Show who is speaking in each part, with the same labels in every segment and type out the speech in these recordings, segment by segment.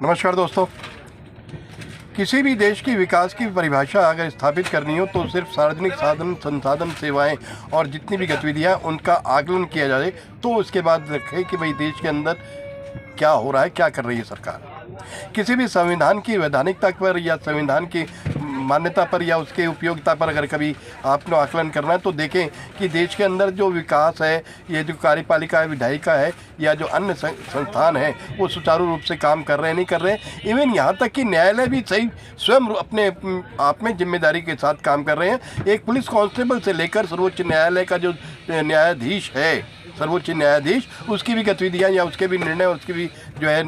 Speaker 1: नमस्कार दोस्तों। किसी भी देश की विकास की परिभाषा अगर स्थापित करनी हो तो सिर्फ सार्वजनिक साधन संसाधन सेवाएं और जितनी भी गतिविधियां उनका आकलन किया जाए तो उसके बाद रखें कि भाई देश के अंदर क्या हो रहा है, क्या कर रही है सरकार। किसी भी संविधान की वैधानिकता पर या संविधान की मान्यता पर या उसके उपयोगिता पर अगर कभी आपको आकलन करना है तो देखें कि देश के अंदर जो विकास है, ये जो कार्यपालिका है, विधायिका है या जो अन्य संस्थान है वो सुचारू रूप से काम कर रहे हैं, नहीं कर रहे हैं। इवन यहाँ तक कि न्यायालय भी सही स्वयं अपने आप में जिम्मेदारी के साथ काम कर रहे हैं। एक पुलिस कांस्टेबल से लेकर सर्वोच्च न्यायालय का जो न्यायाधीश है, सर्वोच्च न्यायाधीश, उसकी भी गतिविधियाँ या उसके भी निर्णय, उसकी भी जो है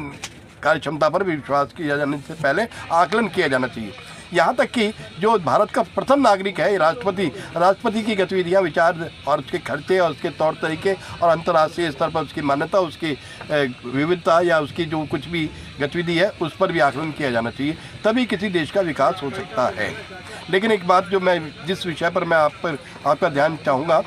Speaker 1: कार्य क्षमता पर भी विश्वास किया जाने से पहले आकलन किया जाना चाहिए। यहाँ तक कि जो भारत का प्रथम नागरिक है राष्ट्रपति की गतिविधियाँ, विचार और उसके खर्चे और उसके तौर तरीके और अंतर्राष्ट्रीय स्तर पर उसकी मान्यता, उसकी विविधता या उसकी जो कुछ भी गतिविधि है उस पर भी आकलन किया जाना चाहिए, तभी किसी देश का विकास हो सकता है। लेकिन एक बात जिस विषय पर मैं आपका ध्यान चाहूँगा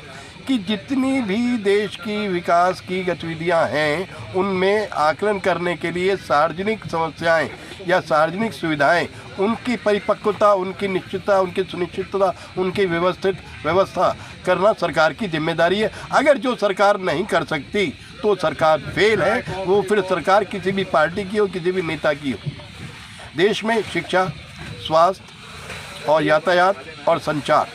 Speaker 1: कि जितनी भी देश की विकास की गतिविधियां हैं उनमें आकलन करने के लिए सार्वजनिक समस्याएं या सार्वजनिक सुविधाएं, उनकी परिपक्वता, उनकी निश्चितता, उनकी सुनिश्चितता, उनकी व्यवस्था करना सरकार की जिम्मेदारी है। अगर जो सरकार नहीं कर सकती तो सरकार फेल है, वो फिर सरकार किसी भी पार्टी की हो, किसी भी नेता की हो। देश में शिक्षा, स्वास्थ्य और यातायात और संचार,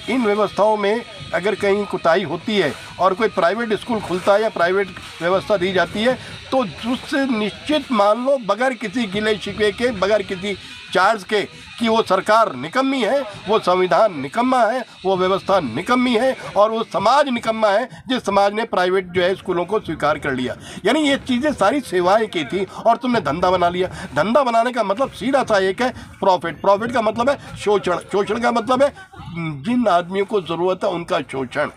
Speaker 1: इन व्यवस्थाओं में अगर कहीं कुताही होती है और कोई प्राइवेट स्कूल खुलता है या प्राइवेट व्यवस्था दी जाती है तो उससे निश्चित मान लो, बगैर किसी गिले शिकवे के, बगैर किसी चार्ज के, कि वो सरकार निकम्मी है, वो संविधान निकम्मा है, वो व्यवस्था निकम्मी है और वो समाज निकम्मा है जिस समाज ने प्राइवेट जो है स्कूलों को स्वीकार कर लिया। यानी ये चीज़ें सारी सेवाएं की थी और तुमने धंधा बना लिया। धंधा बनाने का मतलब सीधा सा एक है प्रॉफिट का मतलब है शोषण का मतलब है जिन आदमियों को ज़रूरत है उनका शोषण।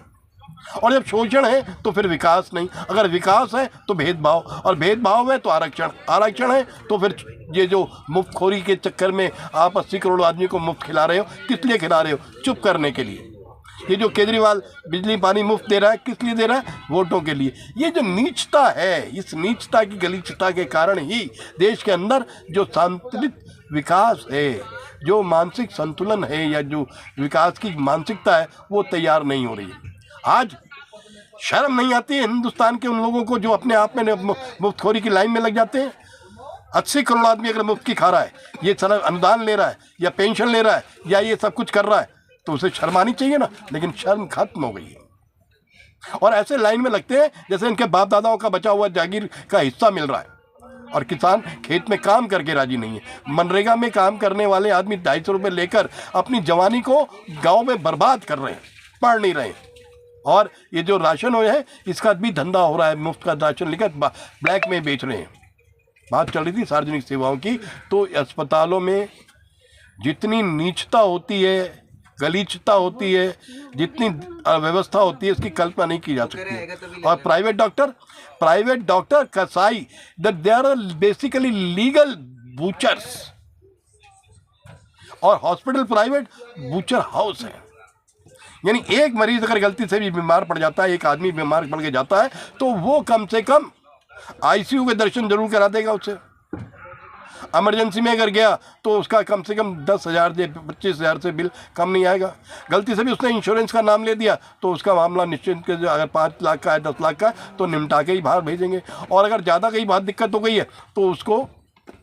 Speaker 1: और जब शोषण है तो फिर विकास नहीं, अगर विकास है तो भेदभाव, और भेदभाव है तो आरक्षण है तो फिर ये जो मुफ्तखोरी के चक्कर में आप 80 करोड़ आदमी को मुफ्त खिला रहे हो, किस लिए खिला रहे हो? चुप करने के लिए। ये जो केजरीवाल बिजली पानी मुफ्त दे रहा है, किस लिए दे रहा है? वोटों के लिए। ये जो नीचता है, इस नीचता की गलीचता के कारण ही देश के अंदर जो संतुलित विकास है, जो मानसिक संतुलन है या जो विकास की मानसिकता है वो तैयार नहीं हो रही है। आज शर्म नहीं आती है हिंदुस्तान के उन लोगों को जो अपने आप में मुफ्तखोरी की लाइन में लग जाते हैं। 80 करोड़ आदमी अगर मुफ्त की खा रहा है, ये सारा अनुदान ले रहा है या पेंशन ले रहा है या ये सब कुछ कर रहा है तो उसे शर्म आनी चाहिए ना, लेकिन शर्म खत्म हो गई है। और ऐसे लाइन में लगते हैं जैसे इनके बाप दादाओं का बचा हुआ जागीर का हिस्सा मिल रहा है। और किसान खेत में काम करके राजी नहीं है। मनरेगा में काम करने वाले आदमी 250 रुपये लेकर अपनी जवानी को गाँव में बर्बाद कर रहे हैं, पढ़ नहीं रहे हैं। और ये जो राशन है इसका भी धंधा हो रहा है, मुफ्त का राशन लेकर ब्लैक में बेच रहे हैं। बात चल रही थी सार्वजनिक सेवाओं की, तो अस्पतालों में जितनी नीचता होती है, गलीचता होती है, जितनी व्यवस्था होती है, इसकी कल्पना नहीं की जा सकती। और प्राइवेट डॉक्टर कसाई, दे आर बेसिकली लीगल बूचर्स, और हॉस्पिटल प्राइवेट बूचर हाउस है। यानी एक मरीज अगर गलती से भी बीमार पड़ जाता है, एक आदमी बीमार पड़ के जाता है तो वो कम से कम आईसीयू के दर्शन जरूर करा देगा उससे। इमरजेंसी में अगर गया तो उसका कम से कम 10,000 से 25,000 से बिल कम नहीं आएगा। गलती से भी उसने इंश्योरेंस का नाम ले दिया तो उसका मामला निश्चित, अगर 5 लाख का है, 10 लाख का है तो निपटा के ही बाहर भेजेंगे। और अगर ज़्यादा कहीं बहुत दिक्कत हो गई है तो उसको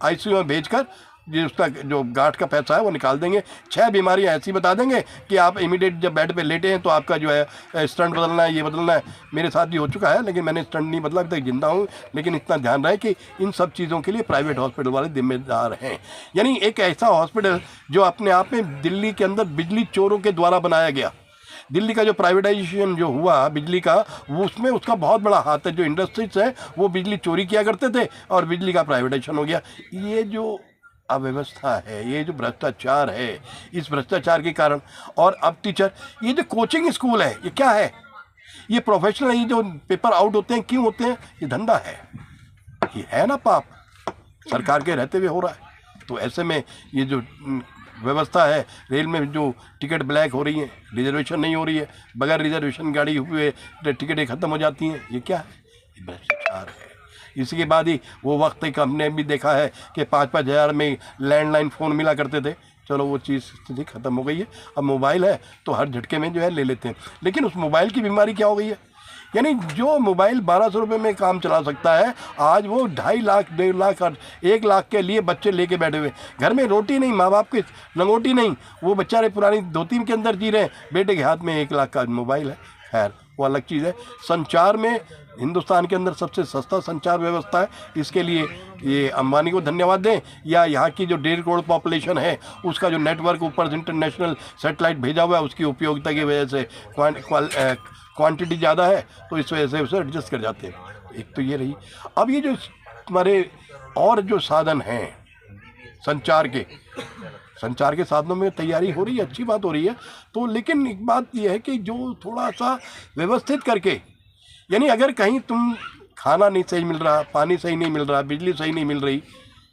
Speaker 1: आईसीयू में भेजकर जी उसका जो गांठ का पैसा है वो निकाल देंगे। 6 बीमारियां ऐसी बता देंगे कि आप इमीडिएट जब बेड पे लेटे हैं तो आपका जो है स्टंट बदलना है, ये बदलना है। मेरे साथ भी हो चुका है, लेकिन मैंने स्टंट नहीं बदला, अभी तक जिंदा हूँ। लेकिन इतना ध्यान रहे कि इन सब चीज़ों के लिए प्राइवेट हॉस्पिटल वाले जिम्मेदार हैं। यानी एक ऐसा हॉस्पिटल जो अपने आप में दिल्ली के अंदर बिजली चोरों के द्वारा बनाया गया। दिल्ली का जो प्राइवेटाइजेशन जो हुआ बिजली का, वो उसमें उसका बहुत बड़ा हाथ है। जो इंडस्ट्रीज है वो बिजली चोरी किया करते थे और बिजली का प्राइवेटाइजेशन हो गया। ये जो अव्यवस्था है, ये जो भ्रष्टाचार है, इस भ्रष्टाचार के कारण। और अब टीचर, ये जो कोचिंग स्कूल है, ये क्या है? ये प्रोफेशनल, ये जो पेपर आउट होते हैं, क्यों होते हैं? ये धंधा है, ये है ना पाप, सरकार के रहते हुए हो रहा है। तो ऐसे में ये जो व्यवस्था है, रेल में जो टिकट ब्लैक हो रही है, रिजर्वेशन नहीं हो रही है, बगैर रिजर्वेशन गाड़ी हुए टिकटें ख़त्म हो जाती हैं, ये क्या है? ये भ्रष्टाचार है। इसी के बाद ही वो वक्त एक हमने भी देखा है कि 5-5 हज़ार में लैंडलाइन फ़ोन मिला करते थे। चलो वो चीज़ स्थिति ख़त्म हो गई है, अब मोबाइल है तो हर झटके में जो है ले लेते हैं। लेकिन उस मोबाइल की बीमारी क्या हो गई है, यानी जो मोबाइल 1200 रुपये में काम चला सकता है, आज वो 2.5 लाख 1.5 लाख और 1 लाख के लिए बच्चे लेके बैठे हुए। घर में रोटी नहीं, माँ बाप की लंगोटी नहीं, वो बेचारे पुरानी धोती के अंदर जी रहे हैं, बेटे के हाथ में 1 लाख का मोबाइल है। खैर वो अलग चीज़ है। संचार में हिंदुस्तान के अंदर सबसे सस्ता संचार व्यवस्था है, इसके लिए ये अंबानी को धन्यवाद दें, या यहाँ की जो 1.5 करोड़ पॉपुलेशन है उसका जो नेटवर्क ऊपर से इंटरनेशनल सेटेलाइट भेजा हुआ है उसकी उपयोगिता की वजह से क्वांटिटी ज़्यादा है तो इस वजह से उसे एडजस्ट कर जाते हैं। एक तो ये रही। अब ये जो हमारे और जो साधन हैं संचार के साधनों में तैयारी हो रही है, अच्छी बात हो रही है। तो लेकिन एक बात यह है कि जो थोड़ा सा व्यवस्थित करके, यानी अगर कहीं तुम खाना नहीं सही मिल रहा, पानी सही नहीं मिल रहा, बिजली सही नहीं मिल रही,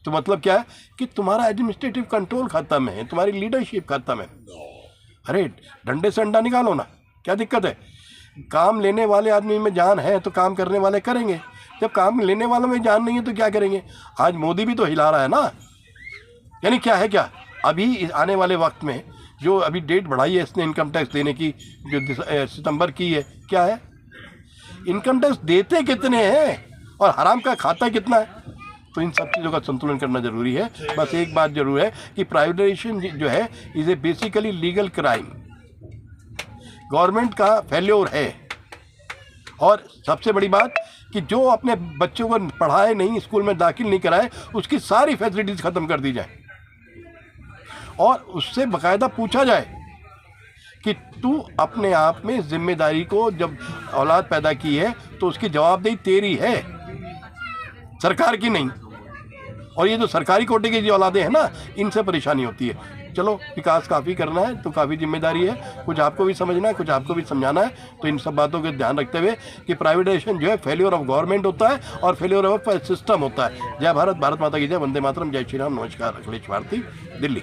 Speaker 1: तो मतलब क्या है कि तुम्हारा एडमिनिस्ट्रेटिव कंट्रोल खत्म है, तुम्हारी लीडरशिप खत्म है। अरे डंडे से अंडा निकालो ना, क्या दिक्कत है। काम लेने वाले आदमी में जान है तो काम करने वाले करेंगे, जब काम लेने वालों में जान नहीं है तो क्या करेंगे। आज मोदी भी तो हिला रहा है ना, यानी क्या है, क्या अभी आने वाले वक्त में जो अभी डेट बढ़ाई है इसने इनकम टैक्स देने की, जो सितंबर की है, क्या है, इनकम टैक्स देते कितने हैं और हराम का खाता कितना है। तो इन सब चीज़ों का संतुलन करना जरूरी है। बस एक बात जरूर है कि प्राइवेटाइजेशन जो है is a basically legal crime, government का फेल्योर है। और सबसे बड़ी बात कि जो अपने बच्चों को पढ़ाए नहीं, स्कूल में दाखिल नहीं कराए, उसकी सारी फैसिलिटीज़ ख़त्म कर दी जाए और उससे बाकायदा पूछा जाए कि तू अपने आप में जिम्मेदारी को, जब औलाद पैदा की है तो उसकी जवाबदेही तेरी है, सरकार की नहीं। और ये जो सरकारी कोटे की जो औलादें हैं ना, इनसे परेशानी होती है। चलो विकास काफ़ी करना है तो काफ़ी जिम्मेदारी है, कुछ आपको भी समझना है, कुछ आपको भी समझाना है। तो इन सब बातों का ध्यान रखते हुए कि प्राइवेटाइजेशन जो है फेल्योर ऑफ गवर्नमेंट होता है और फेल्योर ऑफ सिस्टम होता है। जय भारत, भारत माता की जय, वंदे मातरम, जय श्री राम, नमस्कार। अखिलेश भारती, दिल्ली।